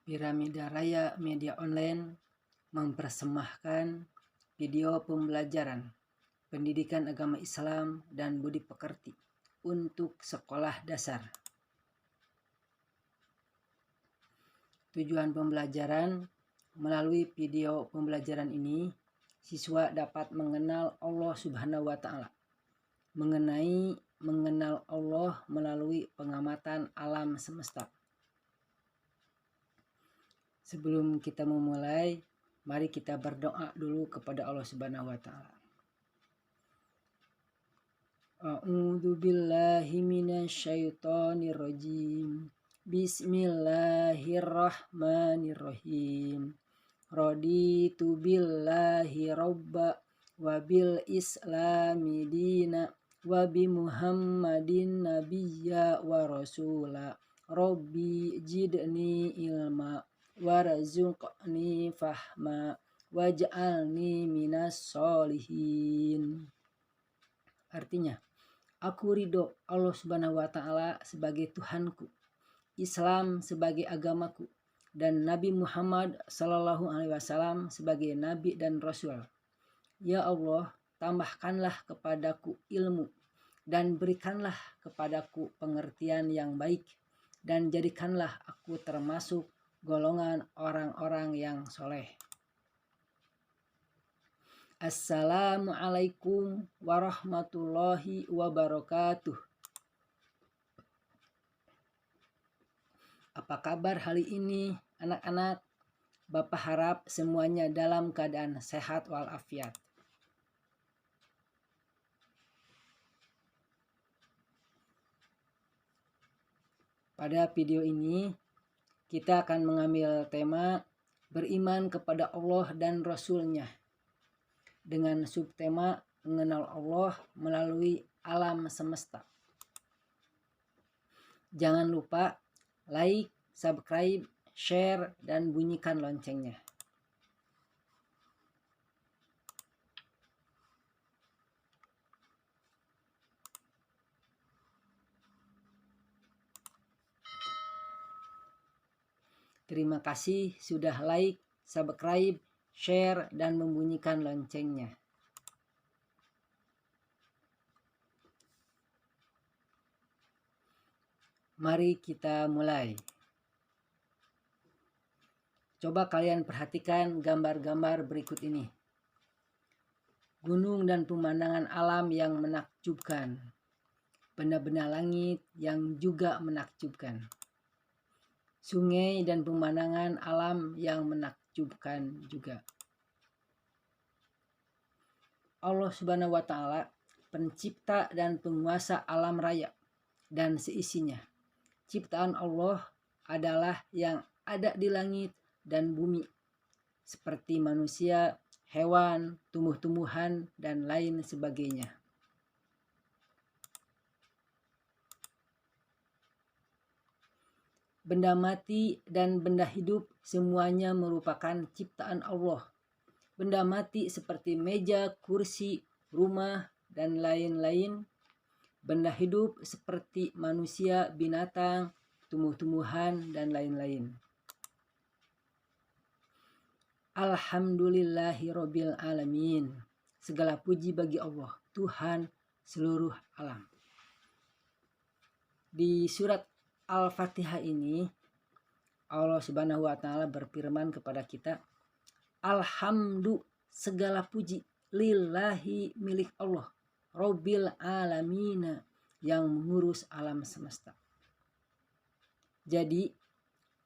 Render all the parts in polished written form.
Piramida Raya Media Online mempersembahkan video pembelajaran pendidikan agama Islam dan budi pekerti untuk sekolah dasar. Tujuan pembelajaran: melalui video pembelajaran ini, siswa dapat mengenal Allah Subhanahu wa Ta'ala, mengenal Allah melalui pengamatan alam semesta. Sebelum kita memulai, mari kita berdoa dulu kepada Allah Subhanahu wa Ta'ala. A'udzu billahi minasyaitonir rajim. Bismillahirrahmanirrahim. Raditu billahi robba wa bil islami dina wa bi muhammadin nabiyya wa rasula. Rabbi jidni ilma warzuqni fahma waj'alni minas solihin. Artinya, aku ridho Allah Subhanahu wa Ta'ala sebagai Tuhanku, Islam sebagai agamaku, dan Nabi Muhammad Sallallahu Alaihi Wasallam sebagai Nabi dan Rasul. Ya Allah, tambahkanlah kepadaku ilmu dan berikanlah kepadaku pengertian yang baik, dan jadikanlah aku termasuk golongan orang-orang yang soleh. Assalamualaikum warahmatullahi wabarakatuh. Apa kabar hari ini anak-anak? Bapak harap semuanya dalam keadaan sehat walafiat. Pada video ini kita akan mengambil tema beriman kepada Allah dan Rasul-Nya dengan subtema mengenal Allah melalui alam semesta. Jangan lupa like, subscribe, share, dan bunyikan loncengnya. Terima kasih sudah like, subscribe, share, dan membunyikan loncengnya. Mari kita mulai. Coba kalian perhatikan gambar-gambar berikut ini. Gunung dan pemandangan alam yang menakjubkan. Benda-benda langit yang juga menakjubkan. Sungai dan pemandangan alam yang menakjubkan juga. Allah Subhanahu wa Ta'ala, pencipta dan penguasa alam raya dan seisinya. Ciptaan Allah adalah yang ada di langit dan bumi, seperti manusia, hewan, tumbuh-tumbuhan, dan lain sebagainya. Benda mati dan benda hidup semuanya merupakan ciptaan Allah. Benda mati seperti meja, kursi, rumah, dan lain-lain. Benda hidup seperti manusia, binatang, tumbuh-tumbuhan, dan lain-lain. Alhamdulillahirabbil alamin. Segala puji bagi Allah, Tuhan seluruh alam. Di surat Al-Fatihah ini, Allah Subhanahu wa Ta'ala berfirman kepada kita, Alhamdu, segala puji, lillahi, milik Allah, Rabbil alamina, yang mengurus alam semesta. Jadi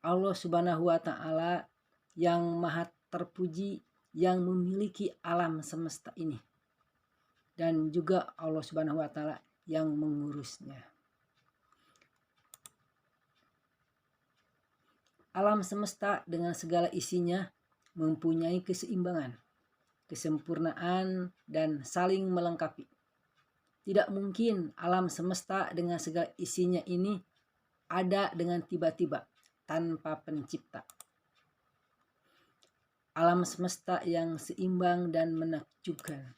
Allah Subhanahu wa Ta'ala yang maha terpuji, yang memiliki alam semesta ini, dan juga Allah Subhanahu wa Ta'ala yang mengurusnya. Alam semesta dengan segala isinya mempunyai keseimbangan, kesempurnaan, dan saling melengkapi. Tidak mungkin alam semesta dengan segala isinya ini ada dengan tiba-tiba tanpa pencipta. Alam semesta yang seimbang dan menakjubkan.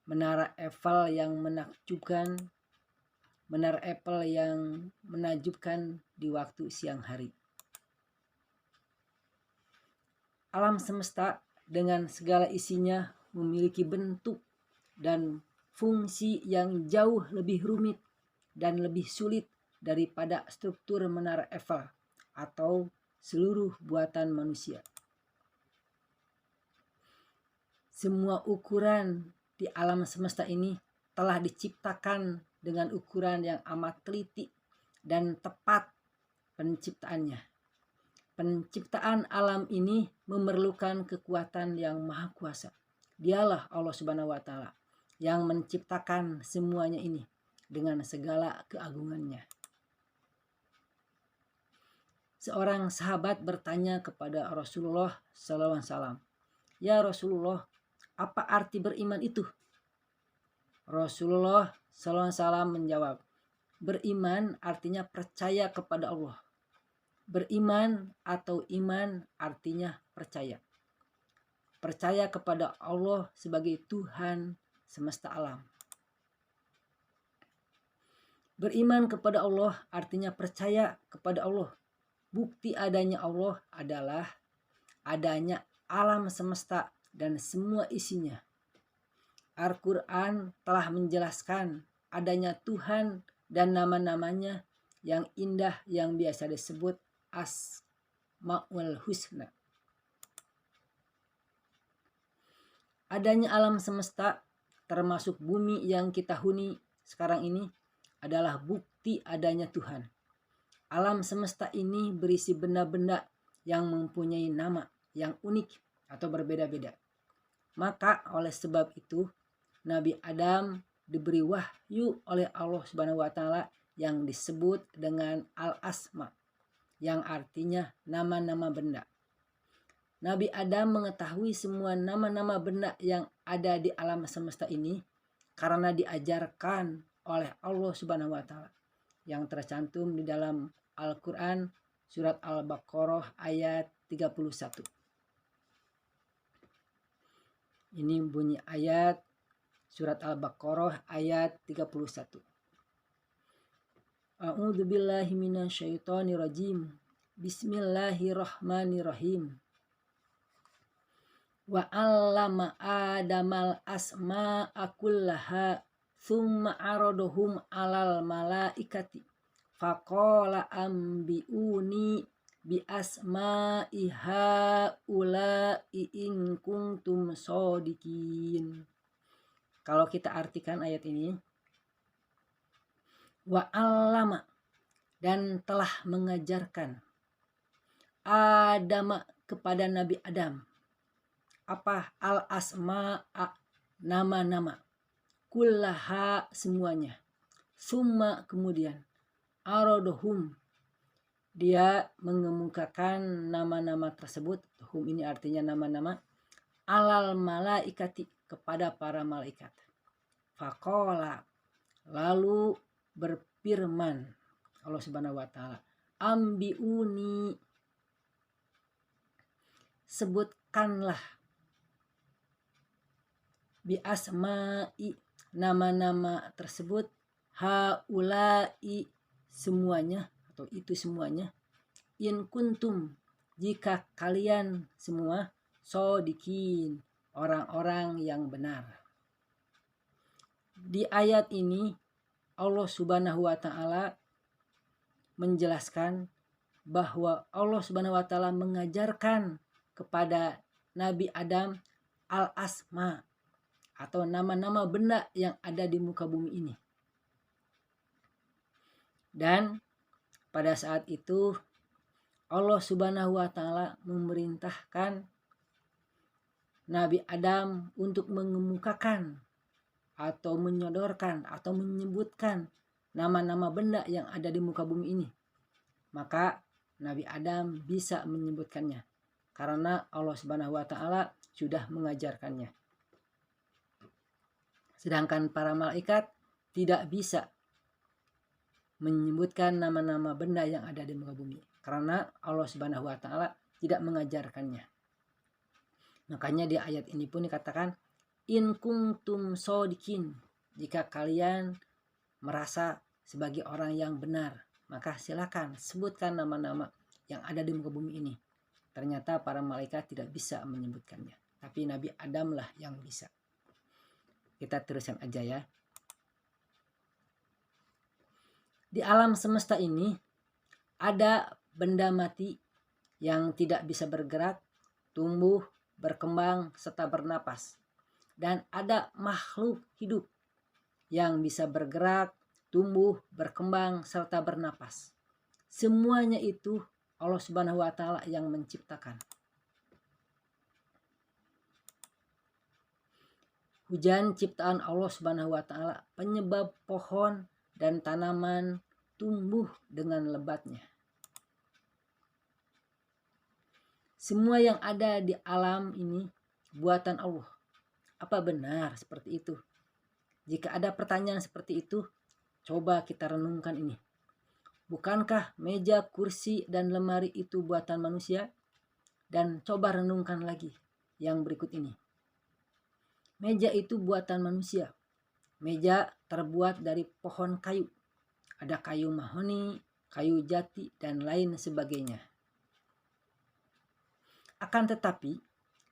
Menara Eiffel yang menakjubkan, menara Eiffel yang menakjubkan di waktu siang hari. Alam semesta dengan segala isinya memiliki bentuk dan fungsi yang jauh lebih rumit dan lebih sulit daripada struktur menara Eiffel atau seluruh buatan manusia. Semua ukuran di alam semesta ini telah diciptakan dengan ukuran yang amat teliti dan tepat penciptaannya. Penciptaan alam ini memerlukan kekuatan yang maha kuasa. Dialah Allah Subhanahu wa Ta'ala yang menciptakan semuanya ini dengan segala keagungannya. Seorang sahabat bertanya kepada Rasulullah SAW, "Ya Rasulullah, apa arti beriman itu?" Rasulullah SAW menjawab, "Beriman artinya percaya kepada Allah." Beriman atau iman artinya percaya. Percaya kepada Allah sebagai Tuhan semesta alam. Beriman kepada Allah artinya percaya kepada Allah. Bukti adanya Allah adalah adanya alam semesta dan semua isinya. Al-Quran telah menjelaskan adanya Tuhan dan nama-namanya yang indah yang biasa disebut Asmaul Husna. Adanya alam semesta termasuk bumi yang kita huni sekarang ini adalah bukti adanya Tuhan. Alam semesta ini berisi benda-benda yang mempunyai nama yang unik atau berbeda-beda. Maka oleh sebab itu Nabi Adam diberi wahyu oleh Allah Subhanahu wa Ta'ala yang disebut dengan Al-Asma, yang artinya nama-nama benda. Nabi Adam mengetahui semua nama-nama benda yang ada di alam semesta ini karena diajarkan oleh Allah Subhanahu wa Ta'ala yang tercantum di dalam Al-Quran surat Al-Baqarah ayat 31. Ini bunyi ayat surat Al-Baqarah ayat 31. A'udzubillahi minasyaitonirrajim. Bismillahirrahmanirrahim. Wa 'allama Adamal asma'a kullaha tsumma 'aradahum 'alal malaikati faqala ambiuni bi asma'i haula'i in kuntum shodiqin. Kalau kita artikan ayat ini, wa 'allama, dan telah mengajarkan Adam kepada Nabi Adam apa al-asma'a, nama-nama, kullaha, semuanya, summa, kemudian, arodohum, dia mengemukakan nama-nama tersebut, hum ini artinya nama-nama, alal malaikati, kepada para malaikat. Faqala, lalu berfirman Allah Subhanahu wa Ta'ala, ambiuni, sebutkanlah, bi asma'i, nama-nama tersebut, haulai, semuanya atau itu semuanya, in kuntum, jika kalian semua, shodiqin, orang-orang yang benar. Di ayat ini Allah Subhanahu wa Ta'ala menjelaskan bahwa Allah Subhanahu wa Ta'ala mengajarkan kepada Nabi Adam al-asma, atau nama-nama benda yang ada di muka bumi ini. Dan pada saat itu Allah Subhanahu wa Ta'ala memerintahkan Nabi Adam untuk mengemukakan atau menyodorkan atau menyebutkan nama-nama benda yang ada di muka bumi ini. Maka Nabi Adam bisa menyebutkannya karena Allah Subhanahu wa Ta'ala sudah mengajarkannya. Sedangkan para malaikat tidak bisa menyebutkan nama-nama benda yang ada di muka bumi karena Allah Subhanahu wa Ta'ala tidak mengajarkannya. Makanya di ayat ini pun dikatakan in kuntum shodiqin, jika kalian merasa sebagai orang yang benar, maka silakan sebutkan nama-nama yang ada di muka bumi ini. Ternyata para malaikat tidak bisa menyebutkannya, tapi Nabi Adam lah yang bisa. Kita teruskan aja ya. Di alam semesta ini ada benda mati yang tidak bisa bergerak, tumbuh, berkembang, serta bernapas. Dan ada makhluk hidup yang bisa bergerak, tumbuh, berkembang, serta bernapas. Semuanya itu Allah Subhanahu wa Ta'ala yang menciptakan. Hujan ciptaan Allah Subhanahu wa Ta'ala, penyebab pohon dan tanaman tumbuh dengan lebatnya. Semua yang ada di alam ini buatan Allah. Apa benar seperti itu? Jika ada pertanyaan seperti itu, coba kita renungkan ini. Bukankah meja, kursi, dan lemari itu buatan manusia? Dan coba renungkan lagi yang berikut ini. Meja itu buatan manusia. Meja terbuat dari pohon kayu. Ada kayu mahoni, kayu jati, dan lain sebagainya. Akan tetapi,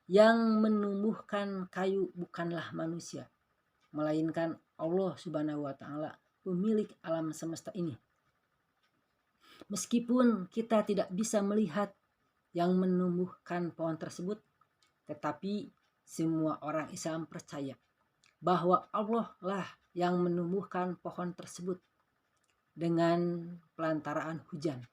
yang menumbuhkan kayu bukanlah manusia, melainkan Allah Subhanahu wa Ta'ala, pemilik alam semesta ini. Meskipun kita tidak bisa melihat yang menumbuhkan pohon tersebut, tetapi semua orang Islam percaya bahwa Allah lah yang menumbuhkan pohon tersebut dengan pelantaraan hujan.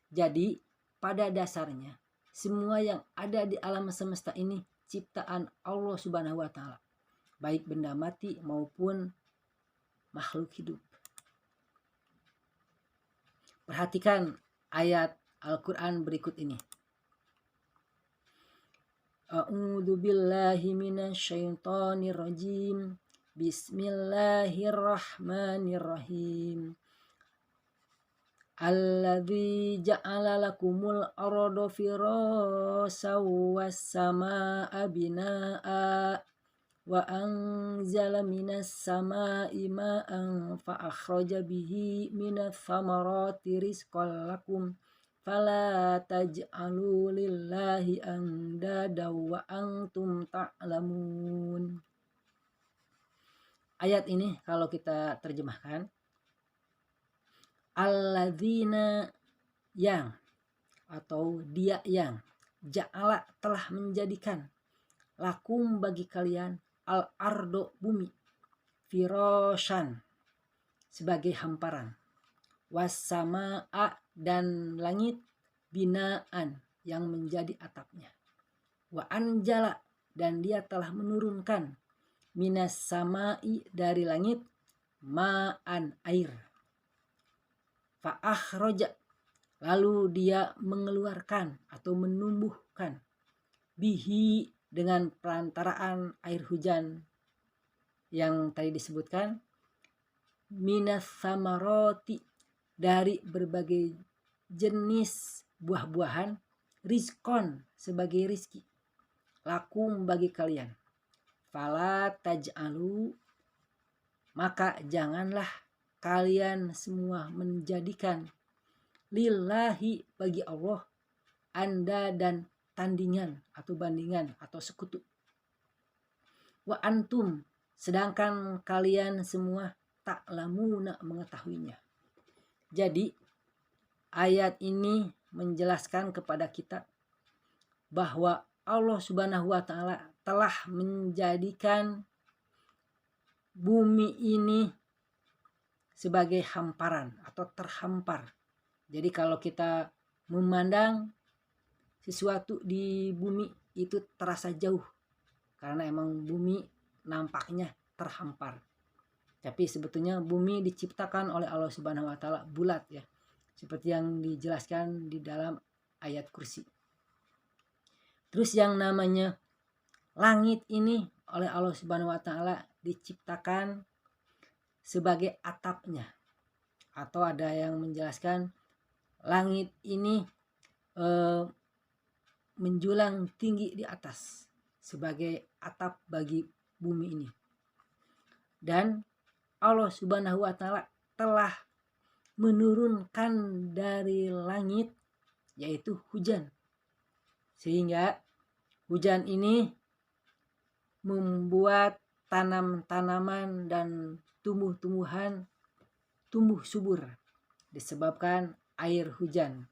Jadi pada dasarnya semua yang ada di alam semesta ini ciptaan Allah Subhanahu wa Ta'ala, baik benda mati maupun makhluk hidup. Perhatikan ayat Al-Quran berikut ini. A'udzu billahi minasyaitonir rajim. Bismillahirrahmanirrahim. Alladzi ja'ala lakumul arda firasyan was samaa'a binaa'a wa anzala minas samaa'i ma'an fa akhraja bihi minats thamarati rizqan lakum fala taj'alu lillahi andada wa antum ta'lamun. Ayat ini kalau kita terjemahkan, alladzina yang atau dia yang ja'ala telah menjadikan lakum bagi kalian al-ardo bumi firasyan sebagai hamparan, wassama'a dan langit binaan yang menjadi atapnya, wa anjala dan dia telah menurunkan minas sama'i dari langit ma'an air, fa akhraja lalu dia mengeluarkan atau menumbuhkan bihi dengan pelantaraan air hujan yang tadi disebutkan, minas samaroti dari berbagai jenis buah-buahan, rizkon sebagai rizki, lakum bagi kalian, fala taj'alu maka janganlah kalian semua menjadikan lillahi bagi Allah anda dan tandingan atau bandingan atau sekutu, wa antum sedangkan kalian semua ta'lamuna mengetahuinya. Jadi ayat ini menjelaskan kepada kita bahwa Allah Subhanahu wa Ta'ala telah menjadikan bumi ini sebagai hamparan atau terhampar. Jadi kalau kita memandang sesuatu di bumi itu terasa jauh karena emang bumi nampaknya terhampar. Tapi sebetulnya bumi diciptakan oleh Allah Subhanahu wa Ta'ala bulat ya, seperti yang dijelaskan di dalam ayat kursi. Terus yang namanya langit ini oleh Allah Subhanahu wa Ta'ala diciptakan sebagai atapnya, atau ada yang menjelaskan langit ini menjulang tinggi di atas sebagai atap bagi bumi ini. Dan Allah Subhanahu wa Ta'ala telah menurunkan dari langit yaitu hujan Sehingga hujan ini membuat tanam-tanaman dan tumbuh-tumbuhan tumbuh subur disebabkan air hujan.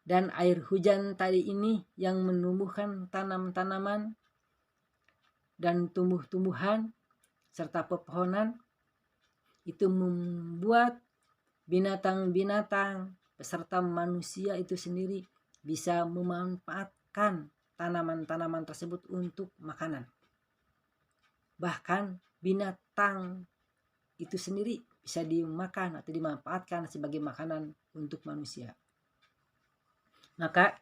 Dan air hujan tadi ini yang menumbuhkan tanam-tanaman dan tumbuh-tumbuhan serta pepohonan itu membuat binatang-binatang beserta manusia itu sendiri bisa memanfaatkan tanaman-tanaman tersebut untuk makanan. Bahkan binatang itu sendiri bisa dimakan atau dimanfaatkan sebagai makanan untuk manusia. Maka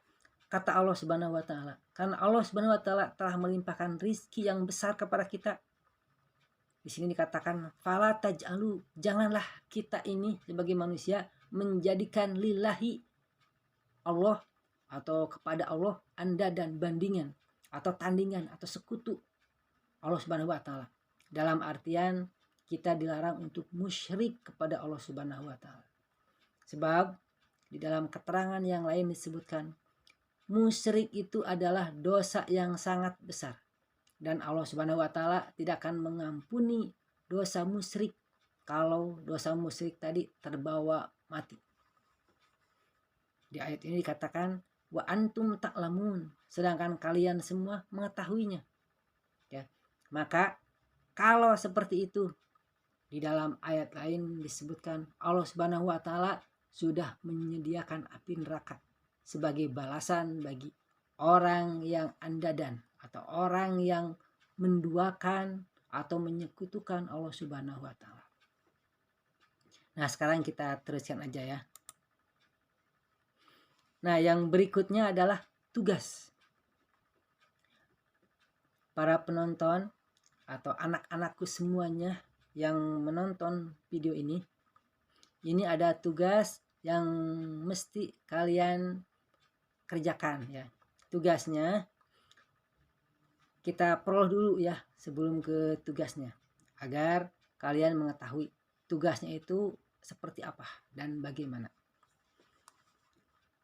kata Allah Subhanahu wa taala, karena Allah Subhanahu wa taala telah melimpahkan rizki yang besar kepada kita. Di sini dikatakan fala taj'alu, janganlah kita ini sebagai manusia menjadikan lillahi Allah atau kepada Allah anda dan bandingan atau tandingan atau sekutu Allah Subhanahu wa taala. Dalam artian kita dilarang untuk musyrik kepada Allah Subhanahu wa taala. Sebab di dalam keterangan yang lain disebutkan musyrik itu adalah dosa yang sangat besar. Dan Allah Subhanahu wa taala tidak akan mengampuni dosa musyrik kalau dosa musyrik tadi terbawa mati. Di ayat ini dikatakan wa antum ta'lamun, sedangkan kalian semua mengetahuinya. Ya. Maka kalau seperti itu di dalam ayat lain disebutkan Allah Subhanahu wa taala sudah menyediakan api neraka sebagai balasan bagi orang yang andadan atau orang yang menduakan atau menyekutukan Allah Subhanahu wa taala. Nah, sekarang kita teruskan aja ya. Nah, yang berikutnya adalah tugas. Para penonton atau anak-anakku semuanya yang menonton video ini ada tugas yang mesti kalian kerjakan ya. Tugasnya kita prolog dulu ya sebelum ke tugasnya agar kalian mengetahui tugasnya itu seperti apa dan bagaimana.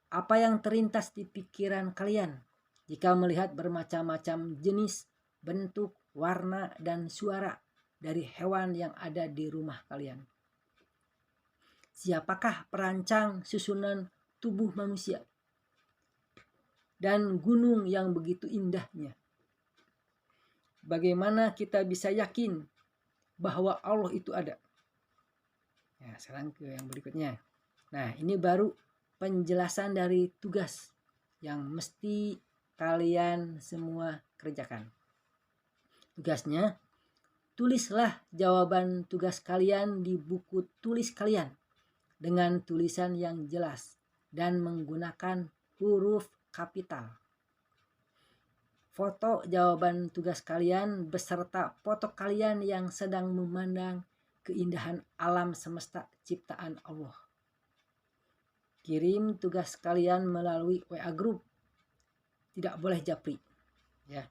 Apa yang terlintas di pikiran kalian jika melihat bermacam-macam jenis, bentuk, warna, dan suara dari hewan yang ada di rumah kalian? Siapakah perancang susunan tubuh manusia dan gunung yang begitu indahnya? Bagaimana kita bisa yakin bahwa Allah itu ada? Ya, sekarang ke yang berikutnya. Nah, ini baru penjelasan dari tugas yang mesti kalian semua kerjakan. Tugasnya, tulislah jawaban tugas kalian di buku tulis kalian dengan tulisan yang jelas dan menggunakan huruf kapital. Foto jawaban tugas kalian beserta foto kalian yang sedang memandang keindahan alam semesta ciptaan Allah. Kirim tugas kalian melalui WA group. Tidak boleh japri. Ya.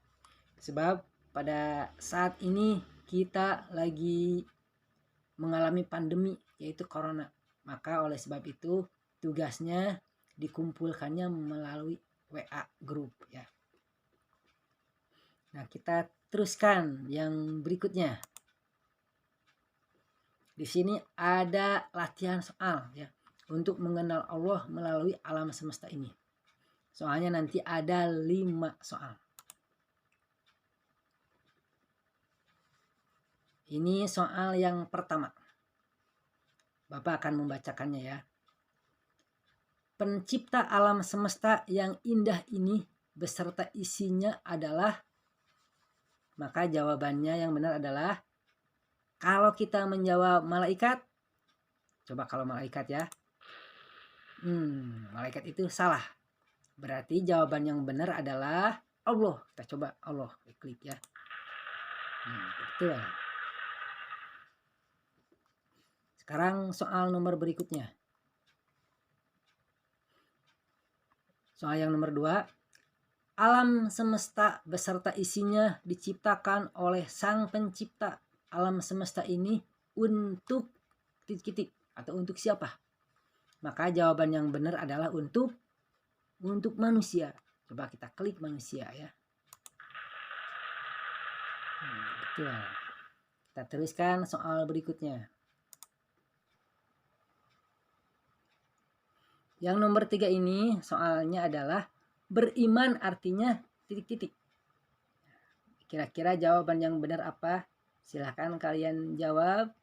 Sebab pada saat ini kita lagi mengalami pandemi yaitu corona. Maka oleh sebab itu tugasnya dikumpulkannya melalui WA group ya. Nah, kita teruskan yang berikutnya. Di sini ada latihan soal ya untuk mengenal Allah melalui alam semesta ini. Soalnya nanti ada 5 soal. Ini soal yang pertama. Bapak akan membacakannya ya. Pencipta alam semesta yang indah ini beserta isinya adalah, maka jawabannya yang benar adalah kalau kita menjawab malaikat. Coba kalau malaikat ya. Malaikat itu salah. Berarti jawaban yang benar adalah Allah. Kita coba Allah, klik ya. Betul. Sekarang soal nomor berikutnya. Soal yang nomor 2. Alam semesta beserta isinya diciptakan oleh Sang Pencipta alam semesta ini untuk titik-titik atau untuk siapa? Maka jawaban yang benar adalah untuk manusia. Coba kita klik manusia ya. Betul. Kita teruskan soal berikutnya. Yang nomor 3 ini soalnya adalah beriman artinya titik-titik. Kira-kira jawaban yang benar apa? Silahkan kalian jawab.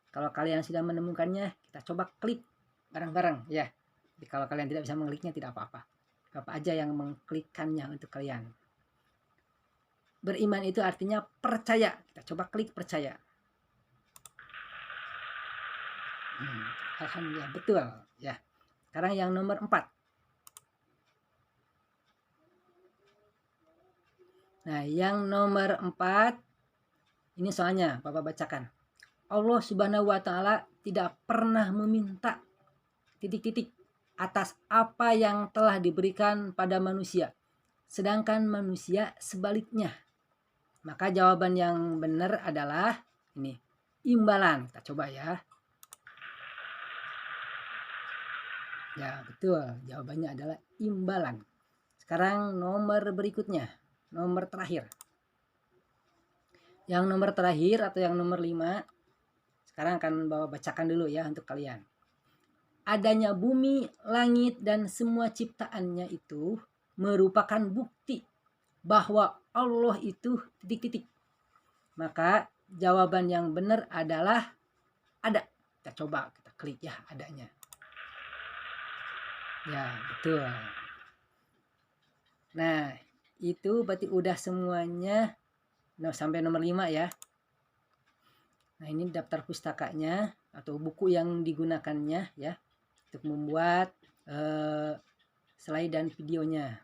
Kalau kalian sudah menemukannya, kita coba klik bareng-bareng ya. Jadi kalau kalian tidak bisa mengkliknya tidak apa-apa. Bapak aja yang mengklikkannya untuk kalian. Beriman itu artinya percaya. Kita coba klik percaya. Alhamdulillah betul ya. Sekarang yang nomor 4. Nah, yang nomor 4 ini soalnya Bapak bacakan. Allah Subhanahu wa taala tidak pernah meminta titik-titik atas apa yang telah diberikan pada manusia. Sedangkan manusia sebaliknya. Maka jawaban yang benar adalah ini, imbalan. Kita coba ya. Ya, betul. Jawabannya adalah imbalan. Sekarang nomor berikutnya, nomor terakhir. Yang nomor terakhir atau yang nomor 5, sekarang akan Bapak bacakan dulu ya untuk kalian. Adanya bumi, langit, dan semua ciptaannya itu merupakan bukti bahwa Allah itu titik-titik. Maka jawaban yang benar adalah ada. Kita coba, kita klik ya adanya. Ya, betul. Nah, itu berarti udah semuanya sampai nomor 5 ya. Nah, ini daftar pustakanya atau buku yang digunakannya ya untuk membuat slide dan videonya.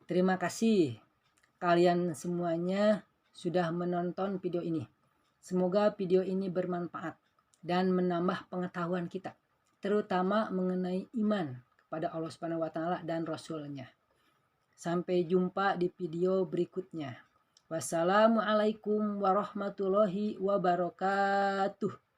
Terima kasih kalian semuanya sudah menonton video ini. Semoga video ini bermanfaat dan menambah pengetahuan kita, terutama mengenai iman kepada Allah Subhanahu wa taala dan Rasul-Nya. Sampai jumpa di video berikutnya. Wassalamualaikum warahmatullahi wabarakatuh.